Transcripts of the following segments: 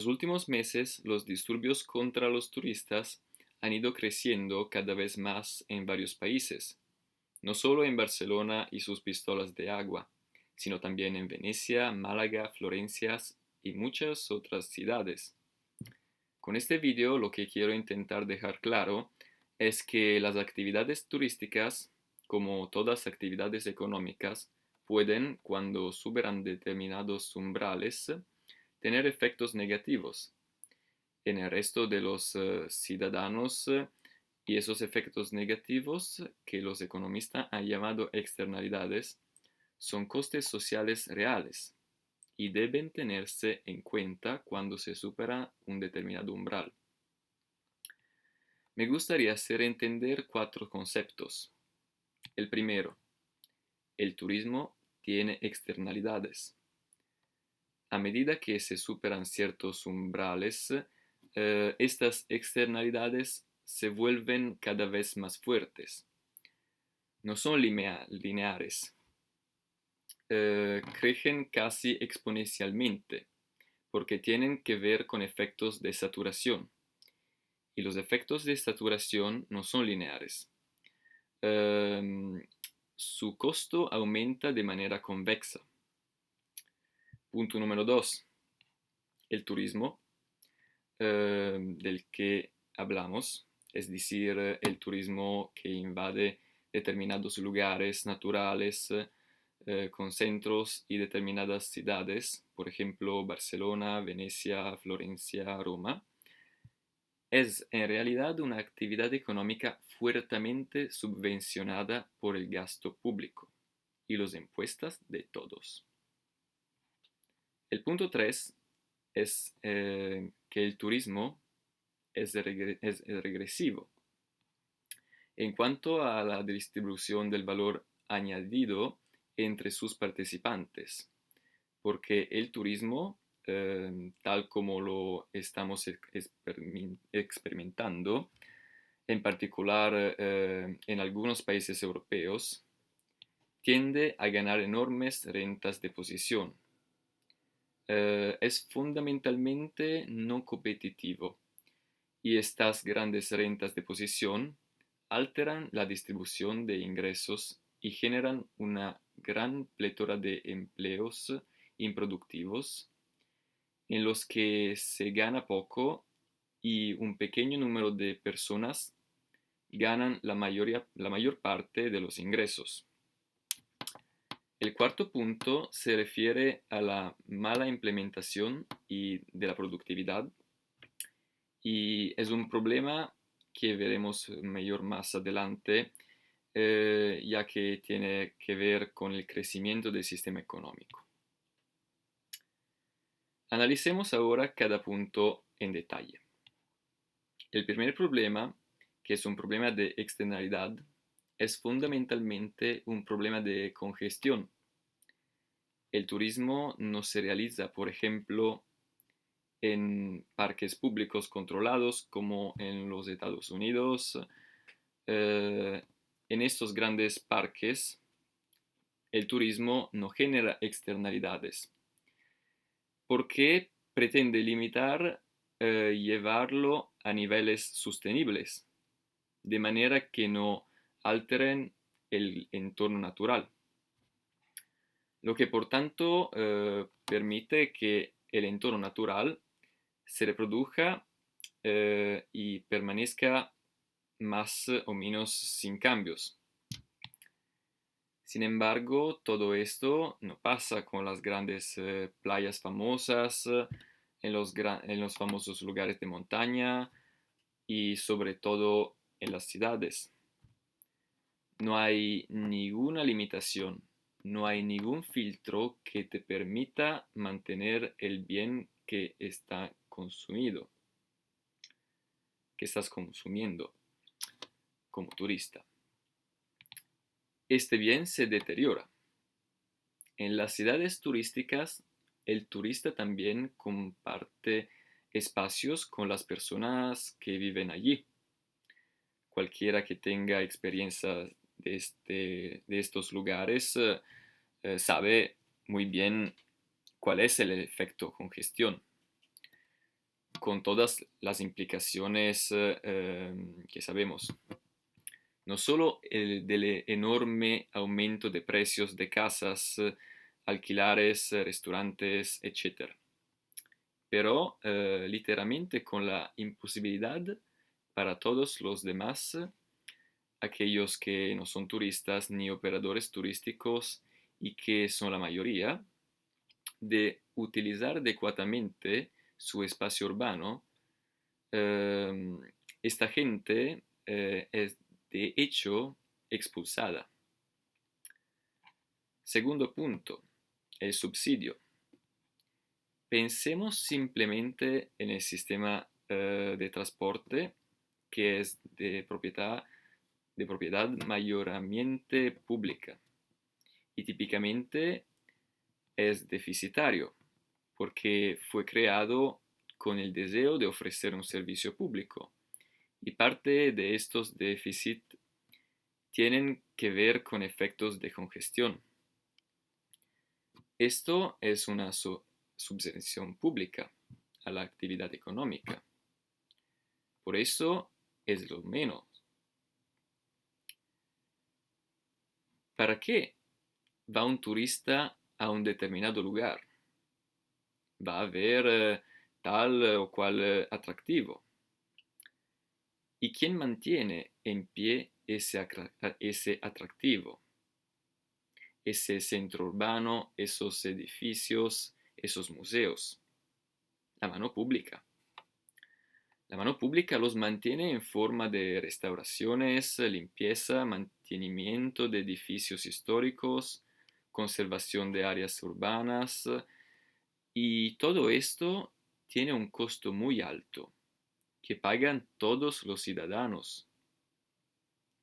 los últimos meses, los disturbios contra los turistas han ido creciendo cada vez más en varios países, no solo en Barcelona y sus pistolas de agua, sino también en Venecia, Málaga, Florencia y muchas otras ciudades. Con este video lo que quiero intentar dejar claro es que las actividades turísticas, como todas actividades económicas, pueden, cuando superan determinados umbrales, tener efectos negativos en el resto de los ciudadanos y esos efectos negativos que los economistas han llamado externalidades son costes sociales reales y deben tenerse en cuenta cuando se supera un determinado umbral. Me gustaría hacer entender cuatro conceptos. El primero, el turismo tiene externalidades. A medida que se superan ciertos umbrales, estas externalidades se vuelven cada vez más fuertes. No son lineares, crecen casi exponencialmente porque tienen que ver con efectos de saturación. Y los efectos de saturación no son lineares. Su costo aumenta de manera convexa. Punto número 2. El turismo del que hablamos, es decir, el turismo que invade determinados lugares naturales con centros y determinadas ciudades, por ejemplo, Barcelona, Venecia, Florencia, Roma, es en realidad una actividad económica fuertemente subvencionada por el gasto público y los impuestos de todos. El punto 3 es que el turismo es regresivo. En cuanto a la distribución del valor añadido entre sus participantes, porque el turismo, tal como lo estamos experimentando, en particular en algunos países europeos, tiende a ganar enormes rentas de posición. Es fundamentalmente no competitivo y estas grandes rentas de posición alteran la distribución de ingresos y generan una gran plétora de empleos improductivos en los que se gana poco y un pequeño número de personas ganan la mayor parte de los ingresos. El cuarto punto se refiere a la mala implementación de la productividad y es un problema que veremos mayor más adelante, ya que tiene que ver con el crecimiento del sistema económico. Analicemos ahora cada punto en detalle. El primer problema, que es un problema de externalidad, es fundamentalmente un problema de congestión. El turismo no se realiza, por ejemplo, en parques públicos controlados como en los Estados Unidos. En estos grandes parques, el turismo no genera externalidades porque pretende limitar, llevarlo a niveles sostenibles, de manera que no alteren el entorno natural. Lo que por tanto permite que el entorno natural se reproduzca y permanezca más o menos sin cambios. Sin embargo, todo esto no pasa con las grandes playas famosas, en los famosos lugares de montaña y sobre todo en las ciudades. No hay ninguna limitación, no hay ningún filtro que te permita mantener el bien que estás consumiendo como turista. Este bien se deteriora. En las ciudades turísticas, el turista también comparte espacios con las personas que viven allí. Cualquiera que tenga experiencia de estos lugares sabe muy bien cuál es el efecto congestión. con todas las implicaciones que sabemos. No solo el del enorme aumento de precios de casas, alquileres, restaurantes, etc. Pero literalmente con la imposibilidad para todos los demás, aquellos que no son turistas ni operadores turísticos y que son la mayoría, de utilizar adecuadamente su espacio urbano. eh, Esta gente es de hecho expulsada. Segundo punto, el subsidio. Pensemos simplemente en el sistema de transporte que es de propiedad mayormente pública y típicamente es deficitario porque fue creado con el deseo de ofrecer un servicio público y parte de estos déficits tienen que ver con efectos de congestión. Esto es una subvención pública a la actividad económica. Por eso es lo menos. ¿Para qué va un turista a un determinado lugar? Va a ver tal o cual atractivo. ¿Y quién mantiene en pie ese atractivo? Ese centro urbano, esos edificios, esos museos. La mano pública. La mano pública los mantiene en forma de restauraciones, limpieza, mantenimiento de edificios históricos, conservación de áreas urbanas, y todo esto tiene un costo muy alto que pagan todos los ciudadanos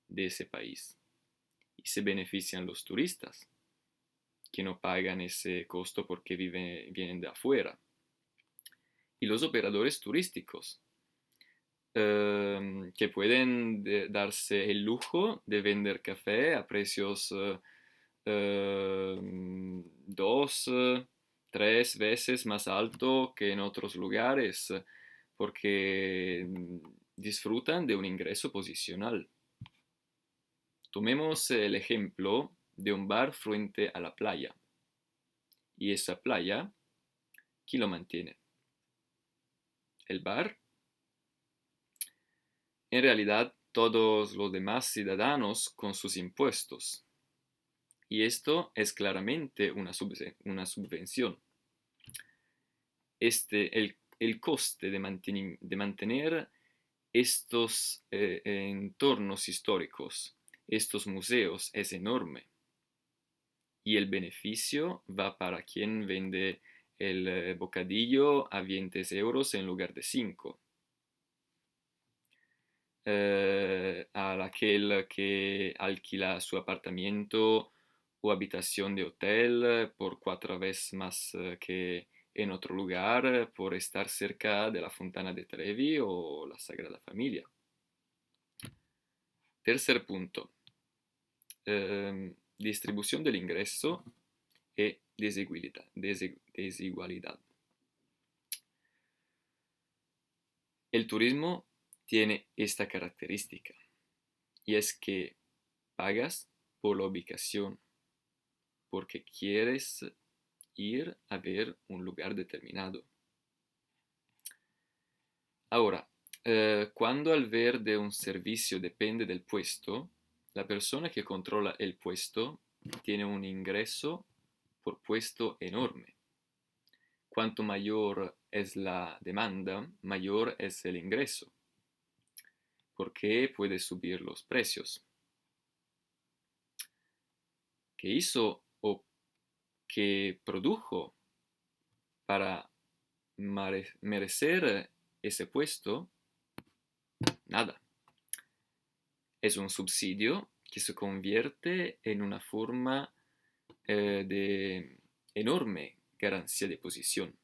de ese país y se benefician los turistas que no pagan ese costo porque vienen de afuera. Y los operadores turísticos que pueden darse el lujo de vender café a precios dos, tres veces más alto que en otros lugares, porque disfrutan de un ingreso posicional. Tomemos el ejemplo de un bar frente a la playa. Y esa playa, ¿quién lo mantiene? ¿El bar? En realidad, todos los demás ciudadanos con sus impuestos. Y esto es claramente una subvención. El coste de mantener estos entornos históricos, estos museos, es enorme. Y el beneficio va para quien vende el bocadillo a 20 euros en lugar de 5. A aquel que alquila su apartamento o habitación de hotel por 4 veces más que en otro lugar por estar cerca de la Fontana de Trevi o la Sagrada Familia. Tercer punto, distribución del ingreso y desigualdad. El turismo tiene esta característica y es que pagas por la ubicación porque quieres ir a ver un lugar determinado. Ahora, cuando al ver de un servicio depende del puesto, la persona que controla el puesto tiene un ingreso por puesto enorme. Cuanto mayor es la demanda, mayor es el ingreso, porque puede subir los precios. ¿Qué hizo o qué produjo para merecer ese puesto? Nada. Es un subsidio que se convierte en una forma de enorme ganancia de posición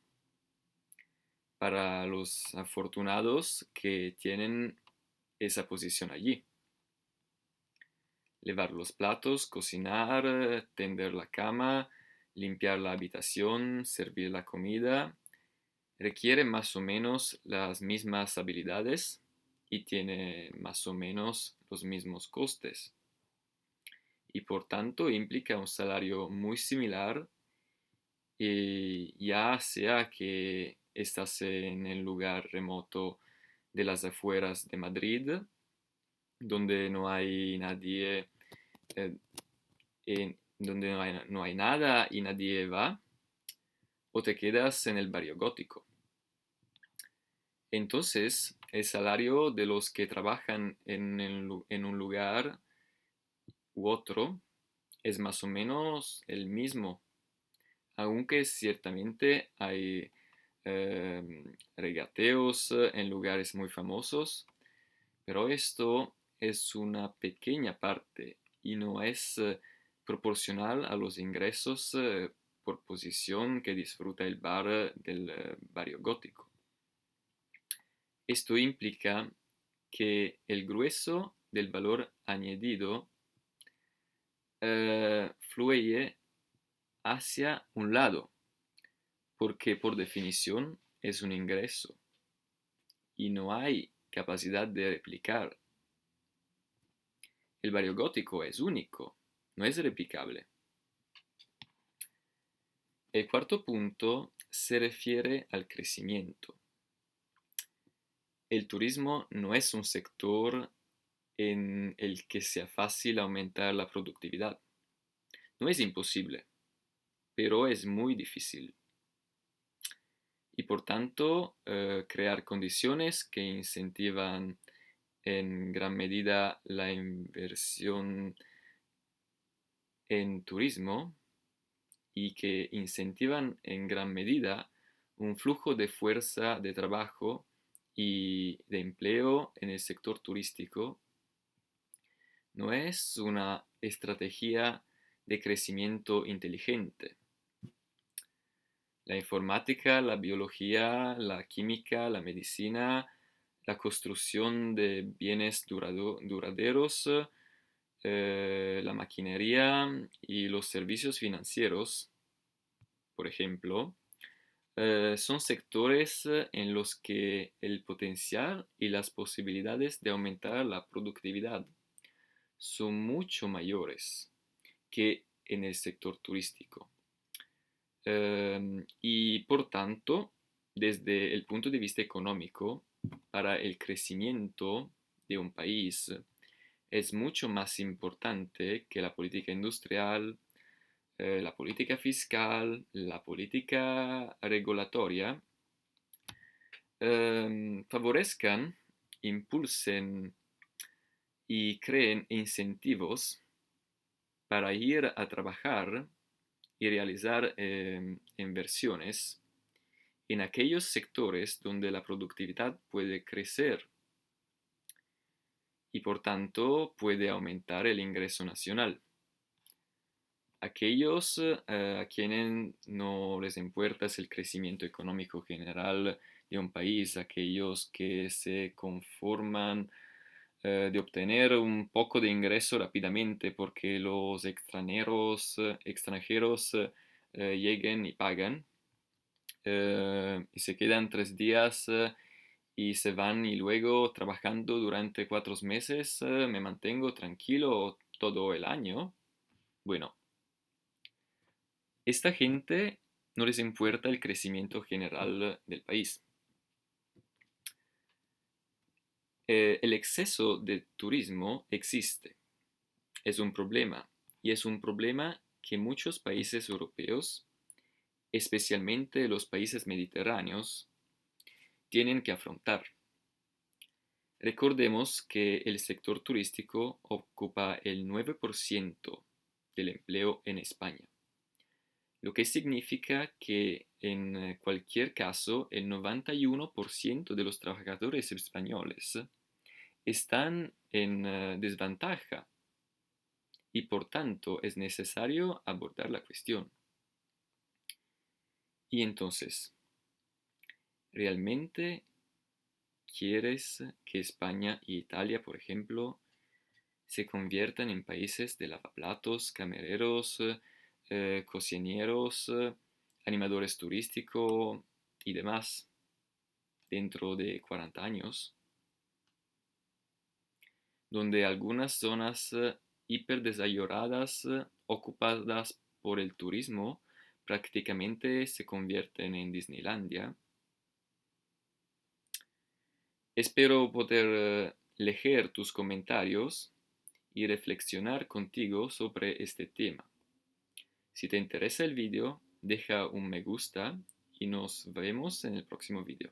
para los afortunados que tienen esa posición allí. Lavar los platos, cocinar, tender la cama, limpiar la habitación, servir la comida. requiere más o menos las mismas habilidades y tiene más o menos los mismos costes y por tanto implica un salario muy similar, ya sea que estás en el lugar remoto de las afueras de Madrid, donde no hay nadie, donde no hay nada y nadie va, o te quedas en el barrio gótico. Entonces, el salario de los que trabajan en un lugar u otro es más o menos el mismo, aunque ciertamente hay regateos en lugares muy famosos, pero esto es una pequeña parte y no es proporcional a los ingresos por posición que disfruta el bar del barrio gótico. Esto implica que el grueso del valor añadido fluye hacia un lado, porque por definición es un ingreso y no hay capacidad de replicar. El barrio gótico es único, no es replicable. El cuarto punto se refiere al crecimiento. El turismo no es un sector en el que sea fácil aumentar la productividad. No es imposible, pero es muy difícil. Y por tanto, crear condiciones que incentivan en gran medida la inversión en turismo y que incentivan en gran medida un flujo de fuerza de trabajo y de empleo en el sector turístico, no es una estrategia de crecimiento inteligente. La informática, la biología, la química, la medicina, la construcción de bienes duraderos, la maquinaria y los servicios financieros, por ejemplo, son sectores en los que el potencial y las posibilidades de aumentar la productividad son mucho mayores que en el sector turístico. Y por tanto, desde el punto de vista económico, para el crecimiento de un país es mucho más importante que la política industrial, la política fiscal, la política regulatoria favorezcan, impulsen y creen incentivos para ir a trabajar y realizar inversiones en aquellos sectores donde la productividad puede crecer y por tanto puede aumentar el ingreso nacional. Aquellos a quienes no les importa el crecimiento económico general de un país, aquellos que se conforman de obtener un poco de ingreso rápidamente porque los extranjeros lleguen y pagan y se quedan 3 días y se van y luego trabajando durante 4 meses me mantengo tranquilo todo el año. Bueno, esta gente no les importa el crecimiento general del país. El exceso de turismo existe, es un problema, y es un problema que muchos países europeos, especialmente los países mediterráneos, tienen que afrontar. Recordemos que el sector turístico ocupa el 9% del empleo en España, lo que significa que en cualquier caso el 91% de los trabajadores españoles están en desventaja y por tanto es necesario abordar la cuestión. Y entonces, ¿realmente quieres que España y Italia, por ejemplo, se conviertan en países de lavaplatos, camareros, cocineros, animadores turísticos y demás dentro de 40 años, donde algunas zonas hiperdesarrolladas ocupadas por el turismo prácticamente se convierten en Disneylandia. Espero poder leer tus comentarios y reflexionar contigo sobre este tema. Si te interesa el video, deja un me gusta y nos vemos en el próximo video.